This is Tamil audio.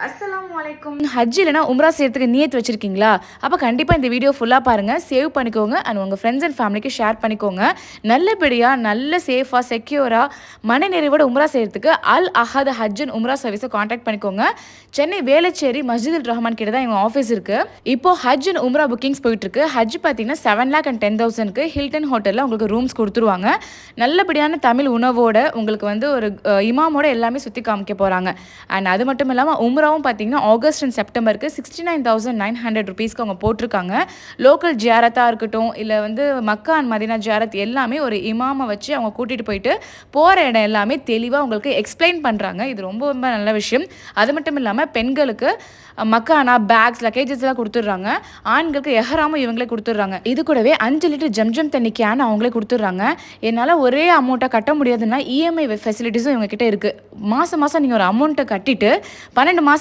அஸ்ஸலாமு அலைக்கும். ஹஜ் இல்லைனா உம்ரா செய்யறதுக்கு நியத் வச்சிருக்கீங்களா? அப்போ கண்டிப்பாக இந்த வீடியோ ஃபுல்லாக பாருங்கள், சேவ் பண்ணிக்கோங்க அண்ட் உங்கள் ஃப்ரெண்ட்ஸ் அண்ட் ஃபேமிலிக்கு ஷேர் பண்ணிக்கோங்க. நல்லபடியாக நல்ல சேஃபாக செக்யூராக மனநிறைவோட உம்ரா செய்யறதுக்கு அல் அஹத் ஹஜ் அண்ட் உம்ரா சர்வீஸை காண்டாக்ட் பண்ணிக்கோங்க. சென்னை வேளச்சேரி மஸ்ஜிதுல் ரஹ்மான் கிட்ட தான் எங்கள் ஆஃபீஸ் இருக்குது. இப்போ ஹஜ் அண்ட் உம்ரா புக்கிங்ஸ் போயிட்டுருக்கு. ஹஜ் பார்த்தீங்கன்னா 7,10,000க்கு ஹில்டன் ஹோட்டலில் உங்களுக்கு ரூம்ஸ் கொடுத்துருவாங்க. நல்லபடியான தமிழ் உணவோட உங்களுக்கு வந்து ஒரு இமாமோட எல்லாமே சுற்றி காமிக்க போகிறாங்க. அண்ட் அது மட்டும் இல்லாமல் உம்ராவும் பார்த்தீங்கன்னா ஆகஸ்ட் அண்ட் செப்டம்பருக்கு 69,900 ருபீஸ்க்கு அவங்க போட்டிருக்காங்க. லோக்கல் ஜியாரத்தாக இருக்கட்டும், இல்லை வந்து மக்கா அண்ட் மதீனா ஜியாரத் எல்லாமே ஒரு இமாமை வச்சு அவங்க கூட்டிகிட்டு போயிட்டு போகிற இடம் எல்லாமே தெளிவாக உங்களுக்கு எக்ஸ்பிளைன் பண்ணுறாங்க. இது ரொம்ப ரொம்ப நல்ல விஷயம். அது மட்டும் இல்லாமல் பெண்களுக்கு மக்கானா பேக்ஸ் லக்கேஜஸ்லாம் கொடுத்துட்றாங்க. ஆண்களுக்கு எஹராமும் இவங்களே கொடுத்துட்றாங்க. இது கூடவே 5 லிட்டர் ஜம்ஜம் தண்ணி கேன் அவங்களே கொடுத்துட்றாங்க. என்னால் ஒரே அமௌண்ட்டாக கட்ட முடியாதுன்னா இஎம்ஐ ஃபெசிலிட்டிஸும் இவங்ககிட்ட இருக்குது. மாதம் மாதம் நீங்கள் ஒரு அமௌண்ட்டை கட்டிட்டு 12 மாதம்